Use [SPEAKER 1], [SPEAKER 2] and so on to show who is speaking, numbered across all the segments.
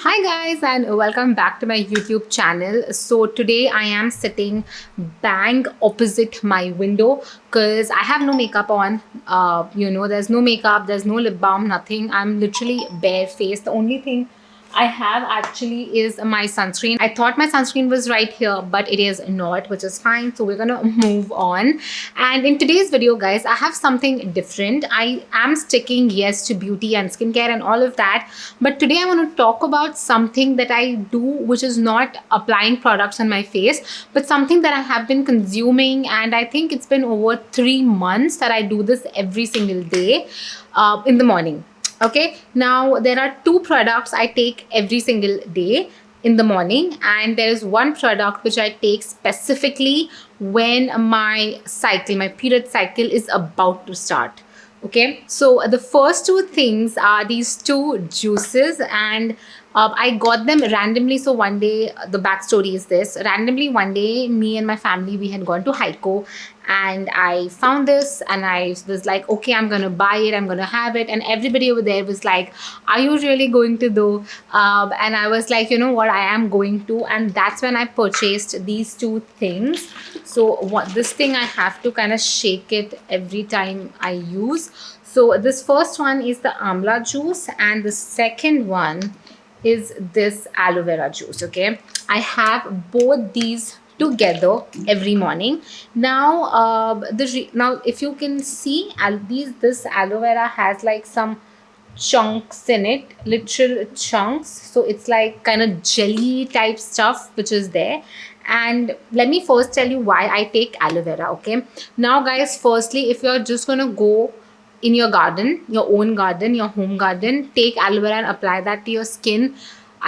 [SPEAKER 1] Hi guys, and welcome back to my YouTube channel. So today I am sitting bang opposite my window because I have no makeup on. There's no makeup, there's no lip balm, nothing. I'm literally barefaced. The only thing I have actually is my sunscreen. I thought my sunscreen was right here, but it is not, which is fine. So we're gonna move on. And in today's video, guys, I have something different. I am sticking, yes, to beauty and skincare and all of that. But today I want to talk about something that I do, which is not applying products on my face, but something that I have been consuming. And I think it's been over 3 months that I do this every single day in the morning. Okay, now there are two products I take every single day in the morning, and there is one product which I take specifically when my period cycle is about to start. Okay, so the first two things are these two juices, and I got them randomly. So one day, the backstory is this: randomly one day, me and my family, we had gone to Heiko, and I found this, and I was like, okay, I'm gonna buy it, I'm gonna have it. And everybody over there was like, are you really going to do? And I was like, you know what, I am going to. And that's when I purchased these two things. So this thing, I have to kind of shake it every time I use. So this first one is the Amla Juice, and the second one is this Aloe Vera Juice. Okay, I have both these together every morning. Now now if you can see, this aloe vera has like some chunks in it, literal chunks. So it's like kind of jelly type stuff which is there. And let me first tell you why I take aloe vera. Okay, now guys, firstly, if you're just gonna go in your garden, your own garden, your home garden, take aloe vera and apply that to your skin.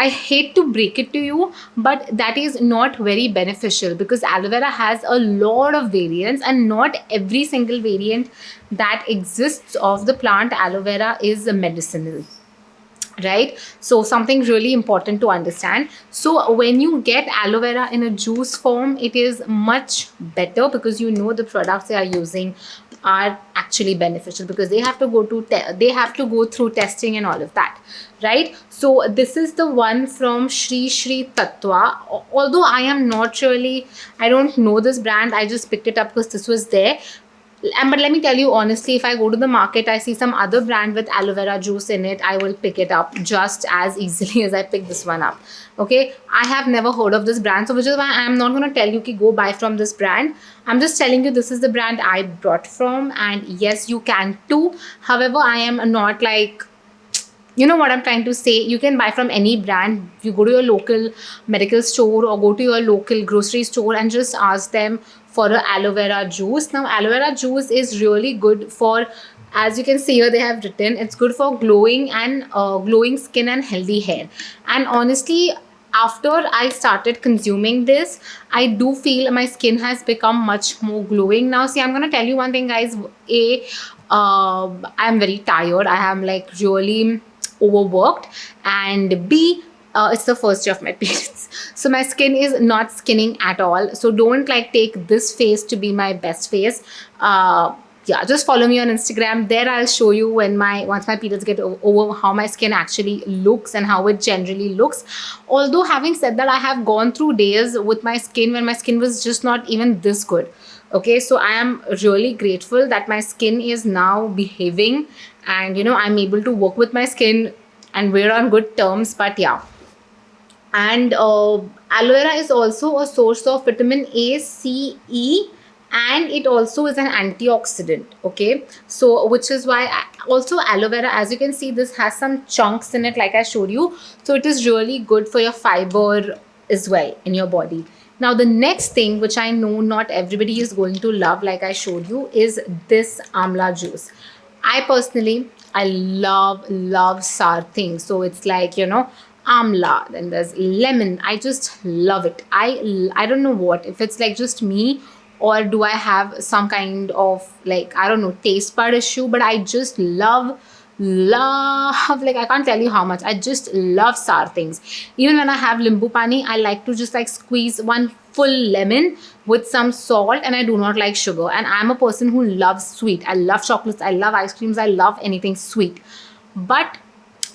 [SPEAKER 1] I hate to break it to you, but that is not very beneficial, because aloe vera has a lot of variants, and not every single variant that exists of the plant aloe vera is medicinal, right? So something really important to understand. So when you get aloe vera in a juice form, it is much better, because you know the products they are using are actually beneficial, because they have to go through testing and all of that, right? So this is the one from Shri Tattva. Although I don't know this brand, I just picked it up because this was there. But let me tell you honestly, if I go to the market, I see some other brand with aloe vera juice in it, I will pick it up just as easily as I pick this one up. Okay, I have never heard of this brand, so which is why I'm not going to tell you ki go buy from this brand. I'm just telling you this is the brand I brought from, and yes, you can too. However, I am not like, you know what I'm trying to say. You can buy from any brand. You go to your local medical store or go to your local grocery store and just ask them for an aloe vera juice. Now, aloe vera juice is really good for, as you can see here, they have written, it's good for glowing skin and healthy hair. And honestly, after I started consuming this, I do feel my skin has become much more glowing. Now, see, I'm going to tell you one thing, guys. I'm very tired. I am like really overworked, and B, it's the first day of my periods, so my skin is not skinning at all. So don't like take this phase to be my best phase. Yeah, just follow me on Instagram. There I'll show you once my periods get over, how my skin actually looks and how it generally looks. Although having said that, I have gone through days with my skin when my skin was just not even this good. Okay, so I am really grateful that my skin is now behaving, and I'm able to work with my skin and we're on good terms. But yeah, and aloe vera is also a source of vitamin A, C, E, and it also is an antioxidant. Okay, so which is why also aloe vera, as you can see, this has some chunks in it like I showed you, so it is really good for your fiber as well in your body. Now, the next thing, which I know not everybody is going to love, like I showed you, is this Amla juice. I love sour things. So it's like, amla, then there's lemon. I just love it. I don't know what, if it's like just me, or do I have some kind of, like, I don't know, taste bud issue, but I just love, like, I can't tell you how much I just love sour things. Even when I have limbu pani, I like to just like squeeze one full lemon with some salt, and I do not like sugar. And I'm a person who loves sweet. I love chocolates, I love ice creams, I love anything sweet, but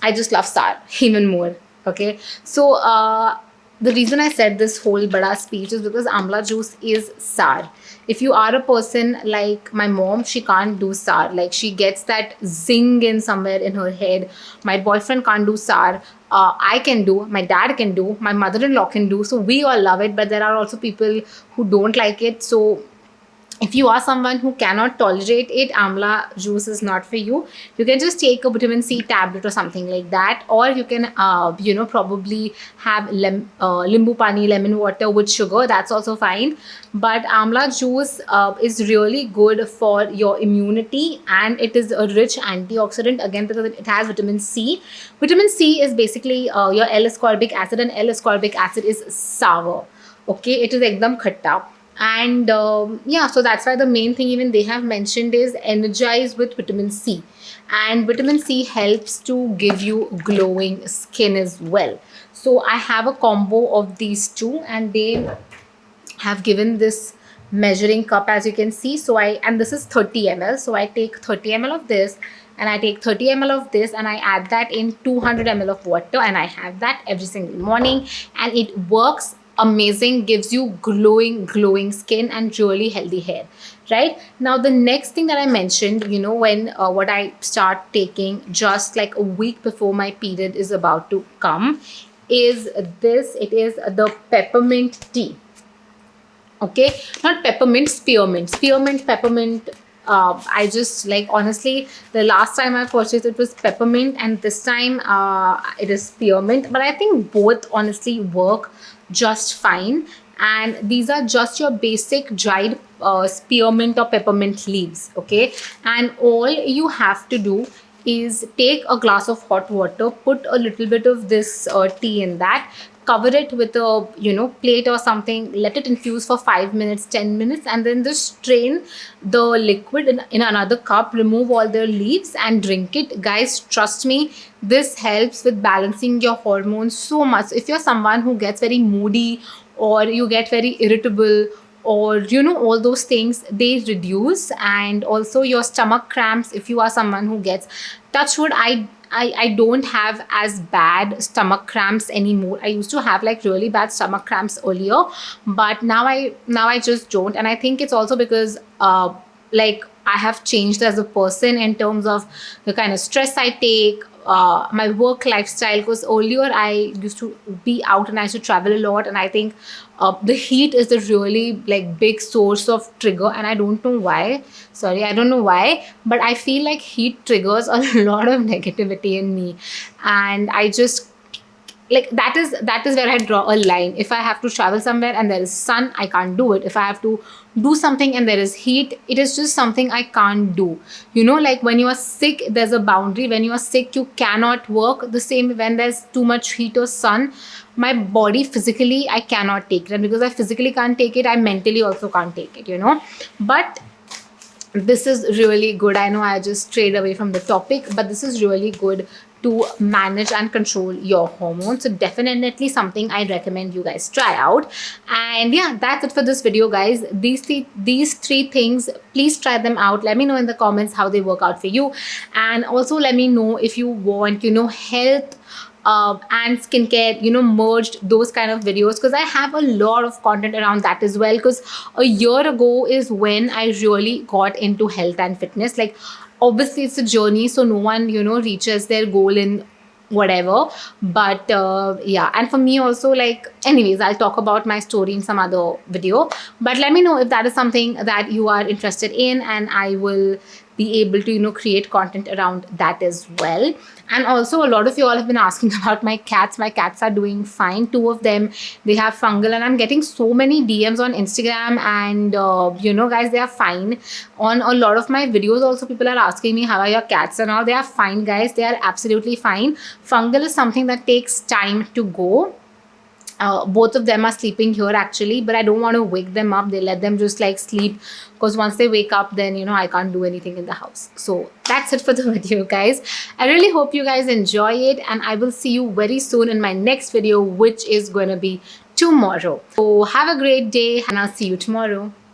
[SPEAKER 1] I just love sour even more. Okay, so the reason I said this whole bada speech is because Amla juice is sour. If you are a person like my mom, she can't do sour. Like she gets that zing in somewhere in her head. My boyfriend can't do sour. I can do, my dad can do, my mother-in-law can do. So we all love it, but there are also people who don't like it. So if you are someone who cannot tolerate it, amla juice is not for you. You can just take a vitamin C tablet or something like that, or you can probably have limbu pani, lemon water with sugar. That's also fine. But amla juice is really good for your immunity, and it is a rich antioxidant, again because it has vitamin C. Vitamin C is basically your L-ascorbic acid, and L-ascorbic acid is sour. Okay, it is ekdam khatta. And yeah, so that's why the main thing even they have mentioned is energize with vitamin C. And vitamin C helps to give you glowing skin as well. So I have a combo of these two, and they have given this measuring cup, as you can see. So and this is 30 ml, so I take 30 ml of this, and I take 30 ml of this, and I add that in 200 ml of water, and I have that every single morning, and it works amazing, gives you glowing skin and really healthy hair. Right now, the next thing that I mentioned, when what I start taking just like a week before my period is about to come, is this. It is the peppermint tea. Okay, not peppermint, spearmint peppermint. I just like, honestly, the last time I purchased it was peppermint, and this time it is spearmint, but I think both honestly work just fine. And these are just your basic dried spearmint or peppermint leaves. Okay, and all you have to do is take a glass of hot water, put a little bit of this tea in that, cover it with a plate or something, let it infuse for 5 minutes, 10 minutes, and then just strain the liquid in another cup, remove all the leaves and drink it. Guys, trust me, this helps with balancing your hormones so much. If you're someone who gets very moody, or you get very irritable, or all those things, they reduce. And also your stomach cramps, if you are someone who gets, touch wood, I don't have as bad stomach cramps anymore. I used to have like really bad stomach cramps earlier, but now I just don't. And I think it's also because like I have changed as a person in terms of the kind of stress I take, my work lifestyle. Because earlier I used to be out and I used to travel a lot, and I think the heat is a really like big source of trigger, and I don't know why. Sorry, I don't know why, but I feel like heat triggers a lot of negativity in me, and I just like that is where I draw a line. If I have to travel somewhere and there is sun, I can't do it. If I have to do something and there is heat, it is just something I can't do. Like when you are sick, there's a boundary. When you are sick, you cannot work. The same when there's too much heat or sun, my body physically, I cannot take it. And because I physically can't take it, I mentally also can't take it. But this is really good. I know I just strayed away from the topic, but this is really good to manage and control your hormones. So definitely something I recommend you guys try out. And yeah, that's it for this video, guys. These three things, please try them out. Let me know in the comments how they work out for you. And also let me know if you want, health and skincare, merged, those kind of videos, because I have a lot of content around that as well. Because a year ago is when I really got into health and fitness. Like obviously it's a journey, so no one reaches their goal in whatever. But yeah, and for me also, like, anyways, I'll talk about my story in some other video. But let me know if that is something that you are interested in, and I will be able to create content around that as well. And also a lot of you all have been asking about my cats. My cats are doing fine. 2 of them, they have fungal, and I'm getting so many DMs on Instagram, and guys, they are fine. On a lot of my videos also, people are asking me how are your cats and all. They are fine, guys. They are absolutely fine. Fungal is something that takes time to go. Both of them are sleeping here actually, but I don't want to wake them up. They let them just like sleep, because once they wake up, then I can't do anything in the house. So that's it for the video, guys. I really hope you guys enjoy it, and I will see you very soon in my next video, which is going to be tomorrow. So have a great day, and I'll see you tomorrow.